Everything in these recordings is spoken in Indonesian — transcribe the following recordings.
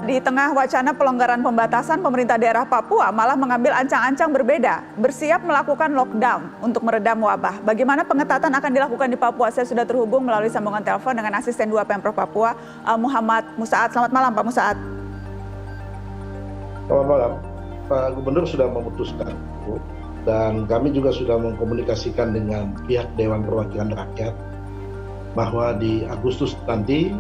Di tengah wacana pelonggaran pembatasan, pemerintah daerah Papua malah mengambil ancang-ancang berbeda, bersiap melakukan lockdown untuk meredam wabah. Bagaimana pengetatan akan dilakukan di Papua? Saya sudah terhubung melalui sambungan telepon dengan Asisten 2 Pemprov Papua, Muhammad Musaad. Selamat malam, Pak Musaad. Selamat malam. Pak Gubernur sudah memutuskan, dan kami juga sudah mengkomunikasikan dengan pihak Dewan Perwakilan Rakyat bahwa di Agustus nanti,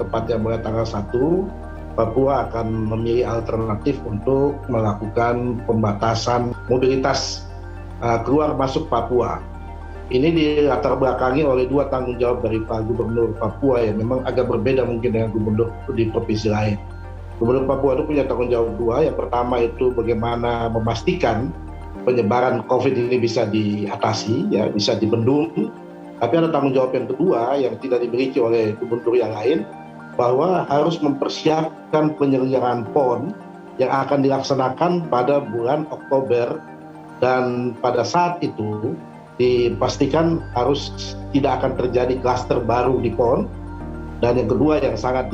tepatnya mulai tanggal 1, Papua akan memilih alternatif untuk melakukan pembatasan mobilitas keluar masuk Papua. Ini dilatar belakangi oleh dua tanggung jawab dari Pak Gubernur Papua yang memang agak berbeda mungkin dengan gubernur di provinsi lain. Gubernur Papua itu punya tanggung jawab dua. Yang pertama itu bagaimana memastikan penyebaran COVID ini bisa diatasi, ya, bisa dibendung. Tapi ada tanggung jawab yang kedua yang tidak dimiliki oleh gubernur yang lain, bahwa harus mempersiapkan penyelenggaraan PON yang akan dilaksanakan pada bulan Oktober, dan pada saat itu dipastikan harus tidak akan terjadi klaster baru di PON. Dan yang kedua yang sangat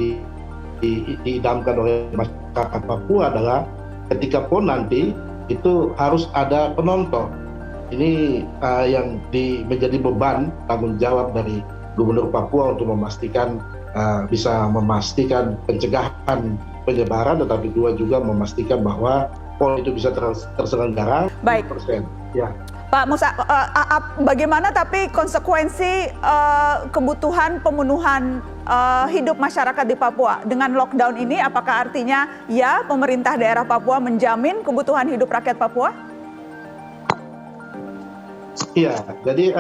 diidamkan oleh masyarakat Papua adalah ketika PON nanti itu harus ada penonton. Ini yang menjadi beban tanggung jawab dari Gubernur Papua untuk bisa memastikan pencegahan penyebaran, tetapi juga memastikan bahwa PON itu bisa terselenggara. Baik. 100%. Ya. Pak Musa, bagaimana tapi konsekuensi kebutuhan pemenuhan hidup masyarakat di Papua dengan lockdown ini? Apakah artinya ya pemerintah daerah Papua menjamin kebutuhan hidup rakyat Papua? Iya, jadi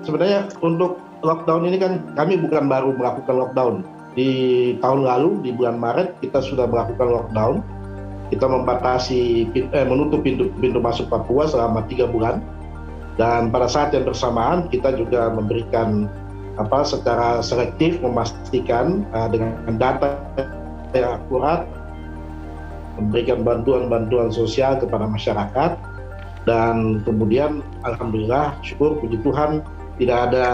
sebenarnya untuk lockdown ini kan kami bukan baru melakukan lockdown. Di tahun lalu di bulan Maret kita sudah melakukan lockdown. Kita membatasi menutup pintu masuk Papua selama 3 bulan. Dan pada saat yang bersamaan kita juga memberikan secara selektif memastikan dengan data yang akurat, memberikan bantuan sosial kepada masyarakat, dan kemudian alhamdulillah syukur puji Tuhan tidak ada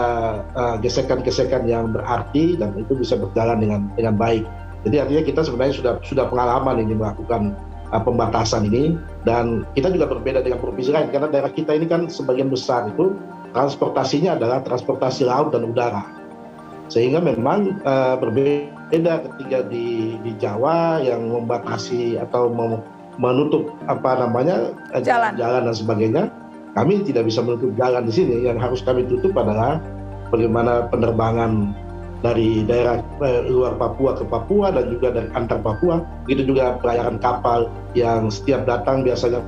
gesekan-gesekan yang berarti, dan itu bisa berjalan dengan baik. Jadi artinya kita sebenarnya sudah pengalaman ini melakukan pembatasan ini, dan kita juga berbeda dengan provinsi lain karena daerah kita ini kan sebagian besar itu transportasinya adalah transportasi laut dan udara, sehingga memang berbeda ketika di Jawa yang membatasi atau menutup jalan dan sebagainya. Kami tidak bisa menutup jalan di sini. Yang harus kami tutup adalah bagaimana penerbangan dari daerah luar Papua ke Papua dan juga dari antar Papua. Begitu juga pelayaran kapal yang setiap datang biasanya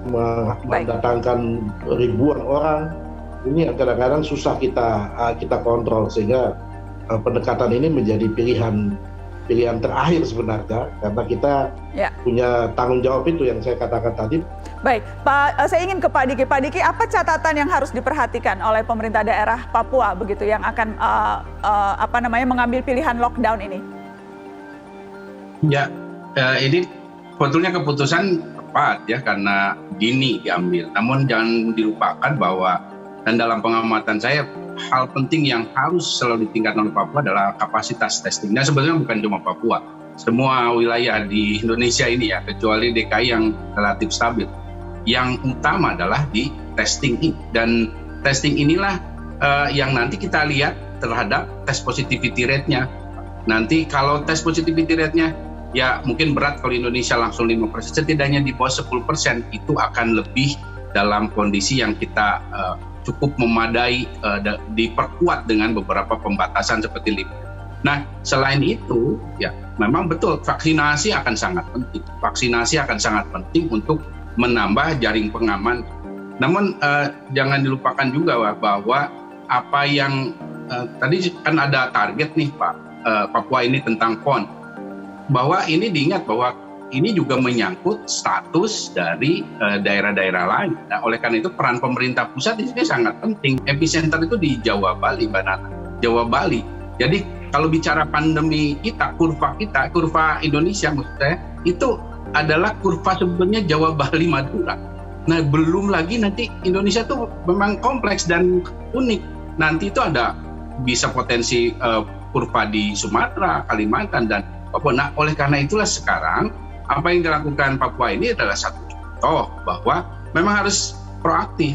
mendatangkan ribuan orang. Ini kadang-kadang susah kita kontrol, sehingga pendekatan ini menjadi pilihan terakhir sebenarnya, karena kita punya tanggung jawab itu yang saya katakan tadi. Baik, Pak, saya ingin ke Pak Diki. Pak Diki, apa catatan yang harus diperhatikan oleh pemerintah daerah Papua begitu yang akan mengambil pilihan lockdown ini? Ya, ini sebetulnya keputusan tepat ya karena dini diambil. Namun jangan dilupakan bahwa, dan dalam pengamatan saya, hal penting yang harus selalu ditingkatkan oleh Papua adalah kapasitas testing. Dan sebetulnya bukan cuma Papua, semua wilayah di Indonesia ini ya, kecuali DKI yang relatif stabil. Yang utama adalah di testing ini, dan testing inilah yang nanti kita lihat terhadap test positivity rate-nya. Nanti kalau test positivity rate-nya ya mungkin berat kalau Indonesia langsung 5%, setidaknya di bawah 10% itu akan lebih dalam kondisi yang kita cukup memadai, diperkuat dengan beberapa pembatasan seperti lift. Nah, selain itu, ya memang betul vaksinasi akan sangat penting. Vaksinasi akan sangat penting untuk menambah jaring pengaman. Namun jangan dilupakan juga bahwa apa yang tadi kan ada target nih Pak, Papua ini tentang PON. Bahwa ini diingat bahwa ini juga menyangkut status dari daerah-daerah lain. Nah, oleh karena itu peran pemerintah pusat di sini sangat penting. Epicenter itu di Jawa Bali, Mbak Nana. Jawa Bali. Jadi kalau bicara pandemi kita, kurva Indonesia maksud saya, itu adalah kurva sebenarnya Jawa Bali Madura. Nah, belum lagi nanti Indonesia tuh memang kompleks dan unik. Nanti itu ada bisa potensi kurva di Sumatera, Kalimantan, dan Papua. Nah, oleh karena itulah sekarang apa yang dilakukan Papua ini adalah satu contoh bahwa memang harus proaktif.